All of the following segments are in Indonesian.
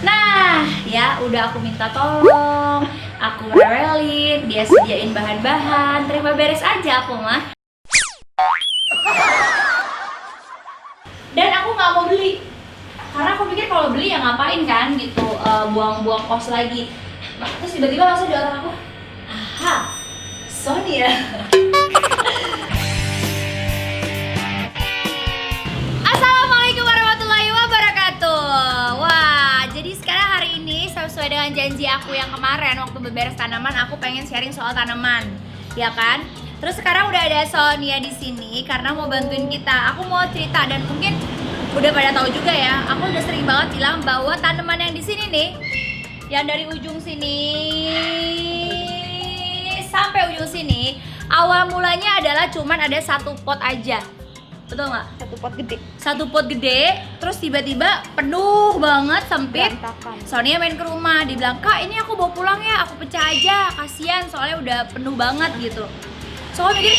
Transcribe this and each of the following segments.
Nah, ya udah aku minta tolong, aku rewelin, dia sediain bahan-bahan, terima beres aja aku mah. Dan aku nggak mau beli, karena aku pikir kalau beli ya ngapain kan gitu, buang-buang kos lagi. Terus tiba-tiba langsung di otak aku, aha, Sonia. Assalamualaikum warahmatullahi wabarakatuh. Wah, jadi sekarang hari ini sesuai dengan janji aku yang kemarin waktu beberes tanaman, aku pengen sharing soal tanaman, ya kan? Terus sekarang udah ada Sonia di sini karena mau bantuin kita. Aku mau cerita dan mungkin udah pada tahu juga ya. Aku udah sering banget bilang bahwa tanaman yang di sini nih, yang dari ujung sini sampai ujung sini, awal mulanya adalah cuman ada satu pot aja. Betul nggak? Satu pot gede, terus tiba-tiba penuh banget, sempit. Berantakan. Sonia main ke rumah, dibilang, "Kak, ini aku bawa pulang ya, aku pecah aja, kasihan soalnya udah penuh banget gitu." So aku mikir,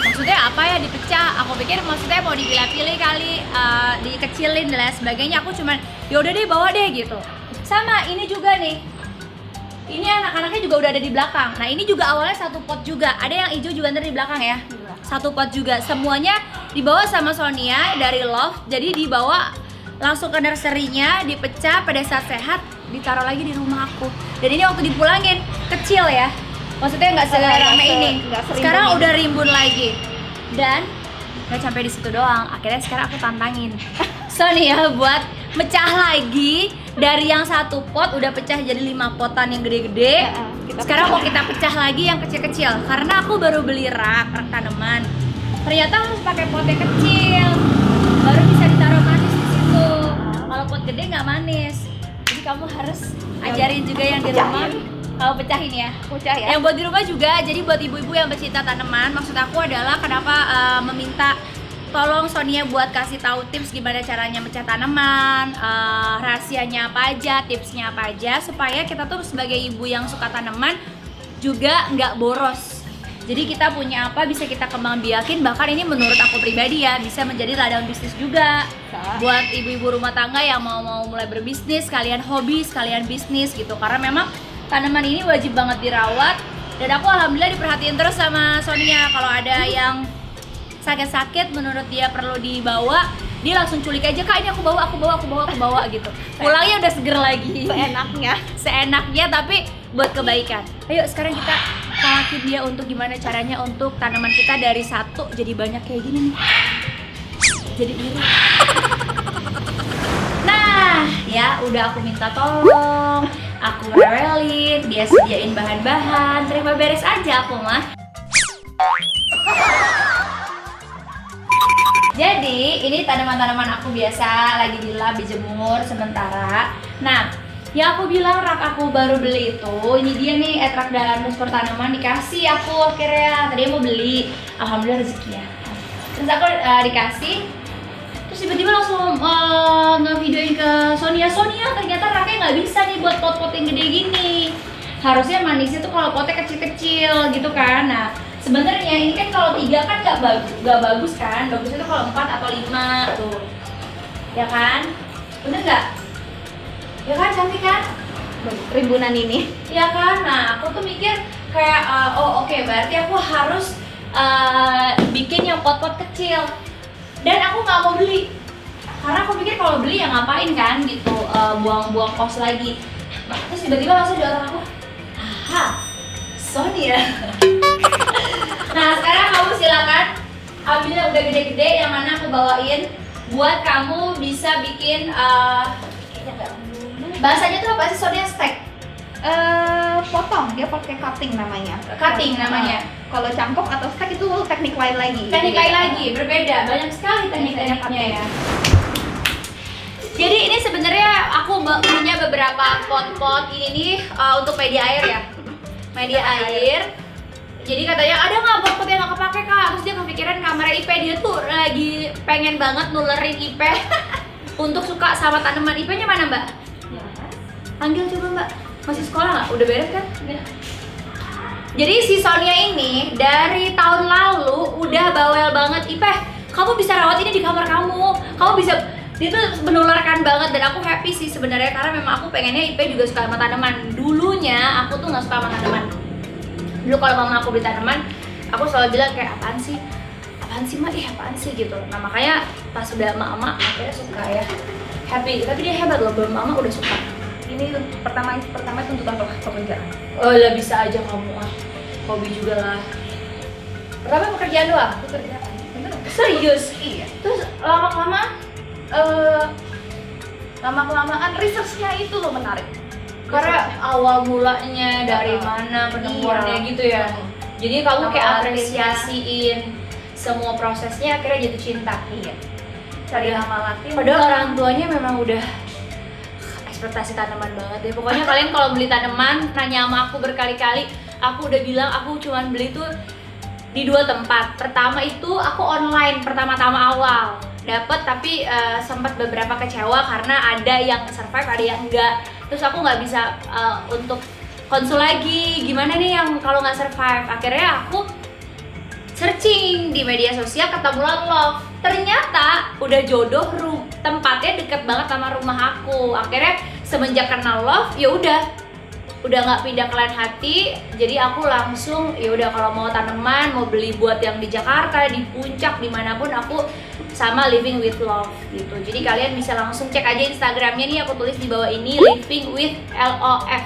maksudnya apa ya dipecah? Aku pikir maksudnya mau dipilah-pilih kali, dikecilin dan lain sebagainya. Aku cuman, yaudah deh bawa deh gitu. Sama ini juga nih, ini anak-anaknya juga udah ada di belakang. Nah ini juga awalnya satu pot juga, ada yang hijau juga ntar di belakang ya. Satu pot juga, semuanya dibawa sama Sonia dari Love. Jadi dibawa langsung ke nursery-nya, dipecah pada saat sehat, ditaruh lagi di rumah aku. Dan ini waktu dipulangin, kecil ya, maksudnya nggak serame ini. Sekarang udah rimbun lagi. Dan nggak sampai di situ doang, akhirnya sekarang aku tantangin Sonia buat mecah lagi. Dari yang satu pot udah pecah jadi 5 potan yang gede-gede. Sekarang mau kita pecah lagi yang kecil-kecil. Karena aku baru beli rak tanaman. Ternyata harus pakai pot yang kecil, baru bisa ditaruh manis di situ. Kalau pot gede nggak manis. Jadi kamu harus ajarin juga yang di rumah. Kamu pecahin ya. Pecah ya. Yang buat di rumah juga. Jadi buat ibu-ibu yang pecinta tanaman, maksud aku adalah kenapa meminta tolong Sonia buat kasih tahu tips gimana caranya mecah tanaman, rahasianya apa aja, tipsnya apa aja, supaya kita tuh sebagai ibu yang suka tanaman juga nggak boros. Jadi kita punya apa bisa kita kembang biakin, bahkan ini menurut aku pribadi ya bisa menjadi ladang bisnis juga buat ibu-ibu rumah tangga yang mau mulai berbisnis, sekalian hobi, sekalian bisnis gitu. Karena memang tanaman ini wajib banget dirawat, dan aku alhamdulillah diperhatiin terus sama Sonia. Kalau ada yang sakit-sakit menurut dia perlu dibawa, dia langsung culik aja, "Kak, ini aku bawa gitu." Pulangnya udah seger lagi. Seenaknya tapi buat kebaikan. Ayo sekarang kita talakin dia untuk gimana caranya untuk tanaman kita dari satu jadi banyak kayak gini nih. Jadi iri. Nah, ya udah aku minta tolong, aku rewelin, dia sediain bahan-bahan, terima beres aja aku mah. Jadi ini tanaman-tanaman aku biasa lagi dilap, dijemur sementara. Nah, yang aku bilang rak aku baru beli itu, ini dia nih Etrak dan Musper tanaman, dikasih aku akhirnya. Tadi mau beli, alhamdulillah rezeki ya. Terus aku dikasih, terus tiba-tiba langsung nge-videoin ke Sonia, ternyata raknya nggak bisa nih buat pot-pot yang gede gini. Harusnya manisnya tuh kalau potnya kecil-kecil gitu kan. Nah, sebenarnya ini kan kalau 3 kan nggak bagus kan, bagusnya tuh kalau 4 atau 5 tuh, ya kan, bener nggak? Ya kan, cantik kan? Rimbunan ini. Ya kan, nah aku tuh mikir kayak, oke, berarti aku harus bikin yang pot-pot kecil, dan aku nggak mau beli, karena aku pikir kalau beli ya ngapain kan gitu, buang-buang kos lagi. Terus tiba-tiba langsung di otak aku, aha, Sonia. Nah sekarang kamu silakan ambil yang udah gede-gede, yang mana aku bawain buat kamu bisa bikin bahasanya tuh apa sih Sonia? Stack? Potong, dia pakai cutting namanya. Cutting namanya. Kalau cangkok atau stack itu teknik lain lagi. Teknik lain lagi, berbeda, banyak sekali teknik-tekniknya ya. Jadi ini sebenarnya aku punya beberapa pot-pot ini nih untuk media air ya. Media air. Jadi katanya ada nggak pot-pot yang nggak kepake Kak? Terus dia kepikiran kamera IP, dia tuh lagi pengen banget nulerin IP untuk suka sama tanaman. IP-nya mana Mbak? Panggil coba Mbak. Masih sekolah nggak? Udah beres kan? Udah. Jadi si Sonia ini dari tahun lalu udah bawel banget, "Ipeh, kamu bisa rawat ini di kamar kamu bisa Dia tuh menularkan banget dan aku happy sih sebenarnya karena memang aku pengennya Ipe juga suka sama tanaman. Dulunya aku tuh nggak suka sama tanaman. Dulu kalau mama aku beli tanaman, aku selalu bilang kayak apaan sih mah, apaan sih gitu. Nah makanya pas udah mama akhirnya suka ya, happy. Tapi dia hebat loh, belum mama udah suka. Ini pertama tuntutan pekerjaan. Oh lah bisa aja kamu hobi juga lah. Pertama pekerjaan doang? Pekerjaan. Bener. Serius? Iya. Terus Lama-kelamaan researchnya itu loh menarik. Karena awal mulanya dari Iya. mana penemuannya Iya. gitu ya. Jadi kamu kayak Ngamatinnya. apresiasiin semua prosesnya, akhirnya jatuh cinta. Iya. Cari nama latin. Padahal orang tuanya memang udah ekspektasi tanaman banget deh. Pokoknya kalian kalau beli tanaman nanya sama aku berkali-kali, aku udah bilang aku cuman beli tuh di 2 tempat. Pertama itu aku online pertama-tama awal dapat, tapi sempat beberapa kecewa karena ada yang survive, ada yang enggak. Terus aku nggak bisa untuk konsul lagi gimana nih yang kalau nggak survive. Akhirnya aku searching di media sosial, ketemulah Love. Ternyata udah jodoh, tempatnya deket banget sama rumah aku. Akhirnya semenjak kenal Love ya udah nggak pindah ke lain hati. Jadi aku langsung ya udah kalau mau tanaman, mau beli buat yang di Jakarta, di Puncak, dimanapun aku sama Living with Love gitu. Jadi kalian bisa langsung cek aja Instagramnya nih, aku tulis di bawah ini Living with LOF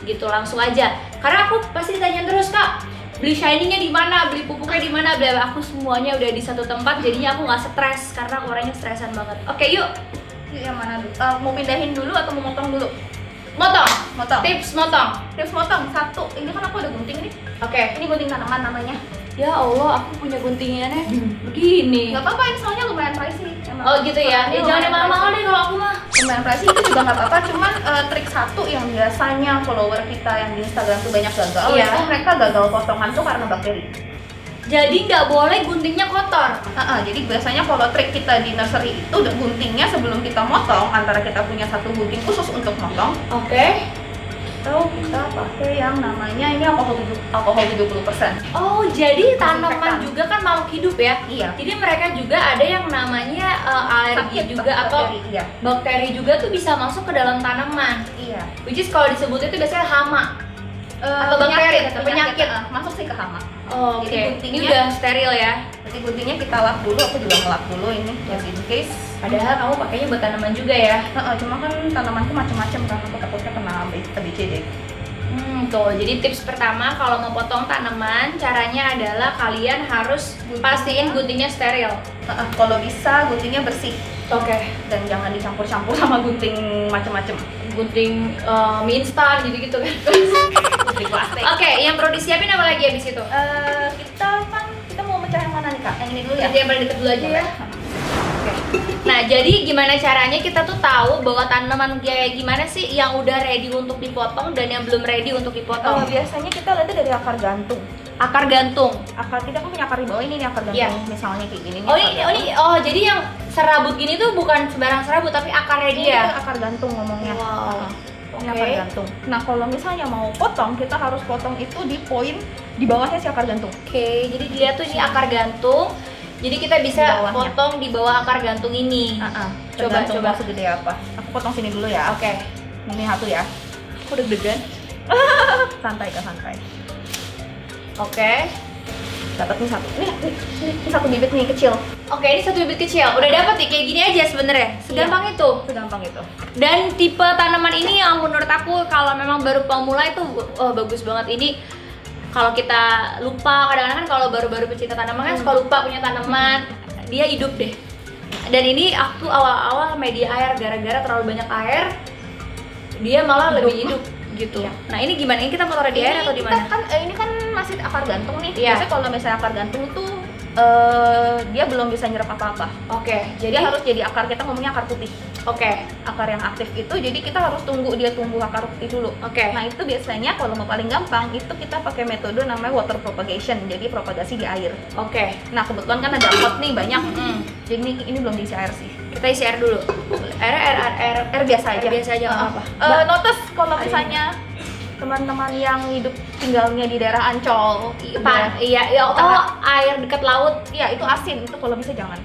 gitu, langsung aja. Karena aku pasti ditanya terus, Kak, beli shiningnya di mana, beli pupuknya di mana, bla. Aku semuanya udah di satu tempat, jadinya aku nggak stres karena aku orangnya stresan banget. Oke, yuk. Yang mana dulu? Mau pindahin dulu atau mau motong dulu? Motong. Tips motong. 1. Ini kan aku ada gunting nih. Oke. Ini gunting tanaman namanya. Ya Allah, aku punya guntingannya begini. Gak apa-apa, ini soalnya lumayan pricey. Emang. Oh gitu ya. Ini Jangan lumayan mahal-mahal pricey. deh kalau aku mah. Lumayan pricey itu juga nggak apa-apa. Cuman trik satu yang biasanya follower kita yang di Instagram tuh banyak gagal. Iya. Itu mereka gagal potongan tuh karena bakteri. Jadi nggak boleh guntingnya kotor. Jadi biasanya kalau trik kita di nursery itu guntingnya sebelum kita motong, antara kita punya satu gunting khusus untuk motong, Oke. atau kita pakai yang namanya ini alkohol 70%. Oh, jadi Desinfektan. tanaman juga kan makhluk hidup ya? Iya. Jadi mereka juga ada yang namanya alergi Sakit, juga atau bakteri, iya. bakteri juga tuh bisa masuk ke dalam tanaman. Iya. Which is kalau disebut itu biasanya hama. Atau bakteri, penyakit. Masuk sih ke hama. Oh, oke. Jadi Ini guntingnya- udah steril ya. Jadi guntingnya kita lap dulu, aku juga ngelap dulu ini just in case. Padahal kamu pakainya buat tanaman juga ya. Cuma kan tanamanku macam-macam kan, aku takutnya kena BCD. Tuh, jadi tips pertama kalau mau potong tanaman, caranya adalah kalian harus pastiin guntingnya steril. Kalau bisa guntingnya bersih Oke. dan jangan dicampur-campur sama gunting macam-macam. Gunting mie instan gitu kan. Gunting plastik. Oke, yang perlu disiapin apa lagi habis itu? Kita mau mecah yang mana nih Kak? Yang ini dulu ya. Jadi yang paling deket dulu aja ya. Oke. Nah, jadi gimana caranya kita tuh tahu bahwa tanaman kayak gimana sih yang udah ready untuk dipotong dan yang belum ready untuk dipotong? Biasanya kita lihatnya dari akar gantung. Akar gantung. Akar kita kan punya akar di bawah ini nih akar gantung. Iya. Misalnya kayak gini nih. Oh akar ini, gantung. jadi yang serabut gini tuh bukan sembarang serabut tapi akarnya Ini dia. kita akar gantung ngomongnya. Wow. Ini Oke. akar gantung. Nah kalau misalnya mau potong, kita harus potong itu di poin di bawahnya si akar gantung. Oke, jadi dia tuh ini akar gantung. Jadi kita bisa Di bawahnya. potong di bawah akar gantung ini. Coba. Coba segede apa. Aku potong sini dulu ya. Oke. Ini satu ya. Aku deg-degan. Santai Kak, santai. Oke. Dapat nih satu. Ini satu bibit nih kecil. Oke, ini satu bibit kecil. Udah dapat nih kayak gini aja sebenarnya. Segampang itu. Segampang itu. Dan tipe tanaman ini yang menurut aku kalau memang baru pemula itu bagus banget. Ini kalau kita lupa, kadang-kadang kan kalau baru-baru pecinta tanaman kan suka lupa punya tanaman, dia hidup deh. Dan ini aku awal-awal media air, gara-gara terlalu banyak air, dia malah lebih hidup gitu. Iya. Nah ini gimana? Ini kita mau taruh di air atau di kita mana? kan ini kan masih akar gantung nih. Iya. Biasanya kalau misalnya akar gantung tuh dia belum bisa nyerap apa-apa. Oke, Jadi jadi harus jadi akar, kita ngomongnya akar putih. oke. Akar yang aktif itu jadi kita harus tunggu dia tumbuh akar putih dulu. Oke. Nah itu biasanya kalau mau paling gampang itu kita pakai metode namanya water propagation, jadi propagasi di air. Oke. Nah kebetulan kan ada pot nih banyak, Mm-mm. jadi ini belum diisi air sih. Kita isi air dulu. Air Biasa aja. Air biasa aja, nggak apa-apa. Notice kalau misalnya teman-teman yang hidup tinggalnya di daerah Ancol, Iya, air dekat laut. iya itu asin, itu kalau bisa jangan.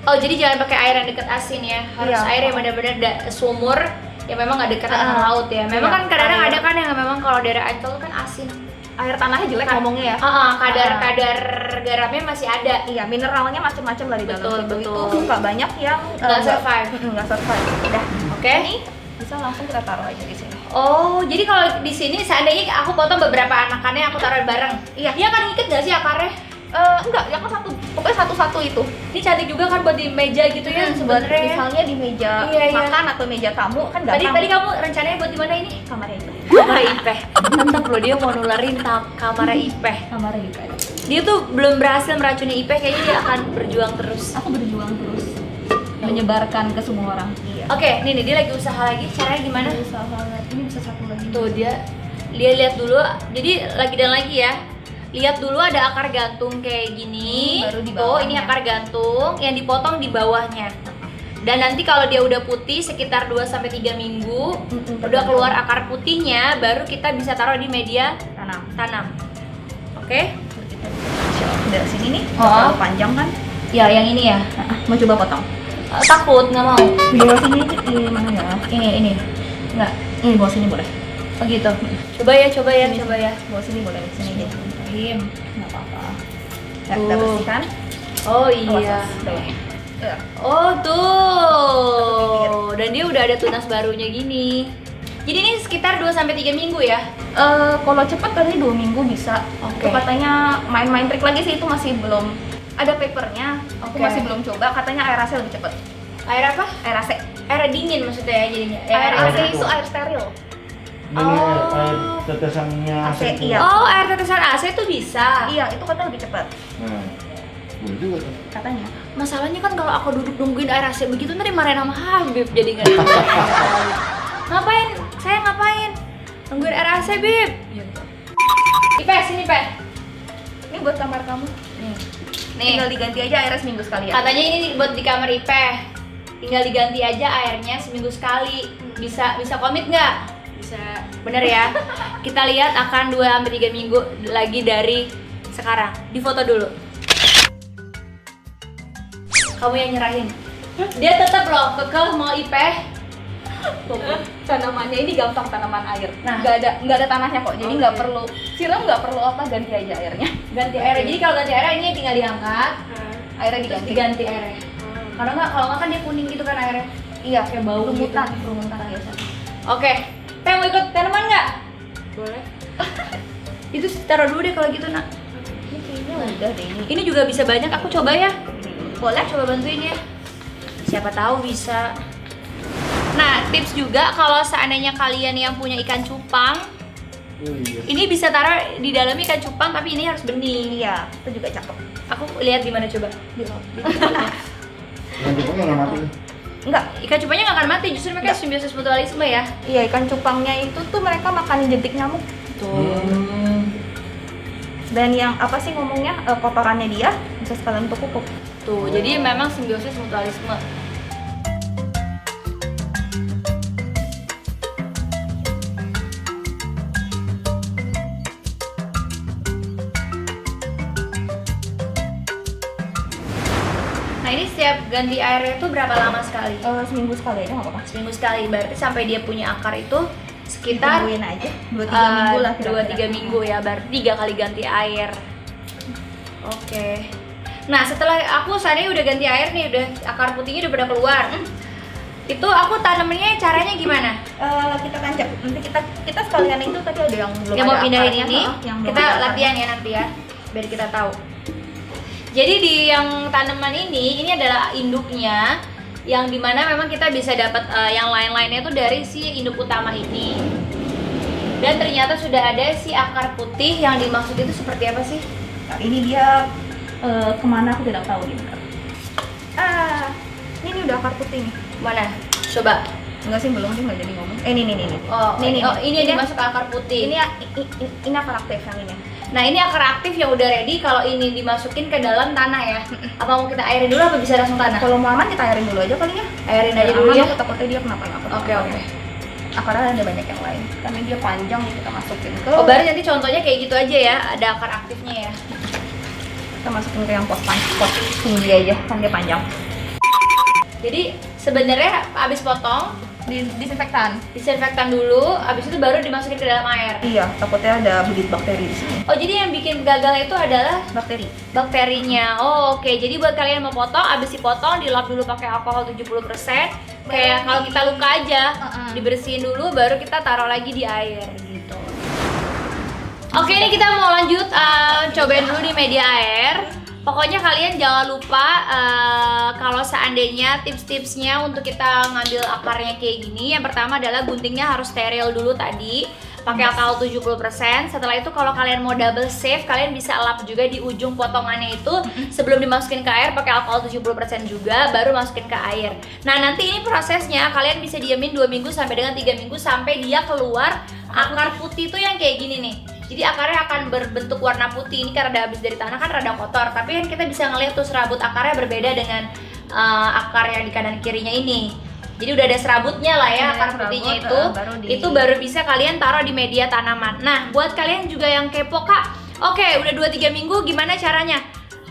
Oh, jadi jangan pakai air yang dekat asin ya. Harus Iya. air yang benar-benar sumur yang memang nggak dekat dengan laut ya. Memang Iya, kan kadang-kadang air. ada kan yang memang kalau daerah Ancol kan asin. Air tanahnya jelek ngomongnya ya. Kadar garamnya masih ada. Iya, mineralnya macam-macam lah di dalam Betul, situ. betul. Itu suka banyak yang Nggak survive. nggak survive. Udah. Oke. Ini bisa langsung kita taruh aja di sini. Oh, jadi kalau di sini seandainya aku potong beberapa anakannya aku taruh bareng. Iya. Dia akan ngikut nggak sih akarnya? Enggak, yang satu, pokoknya satu-satu itu. Ini cantik juga kan buat di meja gitu ya Buat sebenarnya. misalnya di meja Iya, iya. makan atau meja tamu kan Tadi gampang. kamu rencananya buat di mana ini? Kamarnya itu. Kamar Ipeh. Tetep loh dia mau nularin kamar Ipeh. Kamarnya itu. Dia tuh belum berhasil meracuni Ipeh, kayaknya dia akan berjuang terus. Aku berjuang terus menyebarkan ke semua orang. Iya. Oke, nih dia lagi usaha lagi. Caranya gimana? Usaha ini bisa satu lagi. Tuh dia lihat dulu. Jadi lagi dan lagi ya. Lihat dulu ada akar gantung kayak gini. Baru di Tuh, ini bawahnya. akar gantung yang dipotong di bawahnya. Dan nanti kalau dia udah putih sekitar 2-3 minggu, udah keluar akar putihnya, baru kita bisa taruh di media tanam. Oke? Dari sini nih, Oh. terlalu panjang kan? Ya, yang ini ya. Mau coba potong? Takut, nggak mau. Di bawah sini di mana ya? Ini. Nggak. Ini di bawah sini boleh. Oh gitu. Coba ya. Bawah sini boleh, di sini aja. Nggak apa-apa. Ya, kita Tuh. bersihkan. Oh Awas, iya. awas. Ya. Oh tuh. Dan dia udah ada tunas barunya gini. Jadi ini sekitar 2-3 minggu ya. Kalau cepat kali 2 minggu bisa. Oke. Itu katanya main-main trik lagi sih, itu masih belum ada papernya. Aku Oke. masih belum coba. Katanya air AC lebih cepat. Air apa? Air AC. Air dingin maksudnya ya jadinya. Air AC AC. itu air steril. Ini air tetesannya AC, AC tuh. iya. Oh, air tetesan AC tuh bisa. Iya, itu katanya lebih cepat. Nah, boleh juga tuh. Katanya. Masalahnya kan kalau aku duduk nungguin air AC begitu nanti marahin sama Habib jadi nggak ada. Ngapain? Saya ngapain? Nungguin air AC, Bib. Ipeh, sini, Peh. Ini buat kamar kamu. Nih. Tinggal diganti aja airnya seminggu sekali ya. Katanya ini buat di kamar Ipeh. Tinggal diganti aja airnya seminggu sekali. Bisa komit nggak? Bisa. Bener ya? Kita lihat akan 2-3 minggu lagi dari sekarang. Difoto dulu. Kamu yang nyerahin. Dia tetap loh kekeh mau Ipeh. Tanamannya ini gampang, tanaman air. Nah. nggak ada tanahnya kok. Jadi Oke. nggak perlu siram, nggak perlu apa, ganti aja airnya. Ganti airnya. Jadi kalau ganti airnya ini tinggal diangkat, Airnya terus diganti. diganti airnya. Kalau nggak kan dia kuning gitu kan airnya. Iya, Kayak bau rumutan, gitu. rumutan biasa. Oke. Peh mau ikut tanaman nggak? Boleh. Itu taruh dulu deh kalau gitu nak. Ini kayaknya udah deh ini. Ini juga bisa banyak. Aku coba ya. Boleh? Coba bantuin ya. Siapa tahu bisa. Nah, tips juga kalau seandainya kalian yang punya ikan cupang, Oh iya. ini bisa taruh di dalam ikan cupang tapi ini harus bening. Iya, itu juga cakep. Aku lihat di mana coba. Yang Jepangnya nggak mati. Enggak, Ikan cupangnya nggak akan mati, justru mereka simbiosis mutualisme ya. iya ikan cupangnya itu tuh mereka makan jentik nyamuk. Dan yang apa sih ngomongnya, kotorannya dia bisa sekalian untuk pupuk. Tuh, jadi memang simbiosis mutualisme. Nah, ini setiap ganti airnya itu berapa lama sekali? Seminggu sekali aja nggak apa-apa. Seminggu sekali, berarti sampai dia punya akar itu sekitar Tungguin aja 2-3 minggu lah. 2-3 minggu ya, berarti 3 kali ganti air. Oke. Nah, setelah aku seandainya udah ganti air nih, udah akar putihnya udah pada keluar. Itu aku tanamannya caranya gimana? Kita tancap. Nanti kita sekalian itu tadi ada yang belum Yang mau ada pindahin akarnya, ini, yang belum kita ada akarnya. latihan ya nanti ya, biar kita tahu. Jadi di yang tanaman ini adalah induknya, yang dimana memang kita bisa dapat yang lain-lainnya tuh dari si induk utama ini. Dan ternyata sudah ada si akar putih yang dimaksud itu seperti apa sih? Nah, ini dia kemana aku tidak tahu nih. Ini udah akar putih nih. Mana? Coba. Enggak sih, belum, dia nggak jadi ngomong. Ini. Oh, Nih. ini yang dimasuk ke akar putih. Ini akar aktif yang ini. Nah, ini akar aktif yang udah ready kalau ini dimasukin ke dalam tanah ya. Apa mau kita airin dulu apa bisa langsung tanah? Kalau mau aman kita airin dulu aja kali ya. Airin aja dulu ya. Aku takutnya dia kenapa-napa. Oke. Akarnya ada banyak yang lain. Karena dia panjang nih, kita masukin ke. Oh, berarti nanti contohnya kayak gitu aja ya, ada akar aktifnya ya. Kita masukin ke yang pot tinggi aja, kan dia panjang. Jadi sebenarnya abis potong disinfektan dulu, abis itu baru dimasukin ke dalam air. Iya, takutnya ada bibit bakteri di sini. Oh, jadi yang bikin gagal itu adalah Bakteri. bakterinya. Oh, oke. Jadi buat kalian yang mau potong, abis dipotong dilap dulu pakai alkohol 70%. Kayak kalau kita luka aja, dibersihin dulu baru kita taruh lagi di air gitu. Oke, ini kita mau lanjut cobain dulu di media air. Pokoknya kalian jangan lupa kalau seandainya tips-tipsnya untuk kita ngambil akarnya kayak gini. Yang pertama adalah guntingnya harus steril dulu tadi, pakai alkohol 70%. Setelah itu kalau kalian mau double save, kalian bisa lap juga di ujung potongannya itu sebelum dimasukin ke air pakai alkohol 70% juga, baru masukin ke air. Nah, nanti ini prosesnya kalian bisa diemin 2 minggu sampai dengan 3 minggu sampai dia keluar akar putih tuh yang kayak gini nih. Jadi akarnya akan berbentuk warna putih. Ini karena udah habis dari tanah kan rada kotor, tapi kan kita bisa ngeliat tuh serabut akarnya berbeda dengan akar yang di kanan kirinya ini. Jadi udah ada serabutnya lah ya, akar putihnya itu baru bisa kalian taruh di media tanaman. Nah, buat kalian juga yang kepo, Kak, oke, udah 2-3 minggu gimana caranya?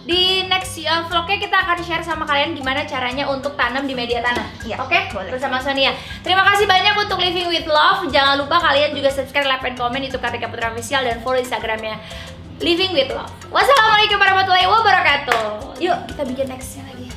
Di next vlognya kita akan share sama kalian gimana caranya untuk tanam di media tanah. Iya, Oke? boleh. Bersama Sonia. Terima kasih banyak untuk Living with Love. Jangan lupa kalian juga subscribe, like, dan komen YouTube Kartika Putra Official dan follow Instagramnya Living with Love. Wassalamualaikum warahmatullahi wabarakatuh. Yuk kita bikin nextnya lagi.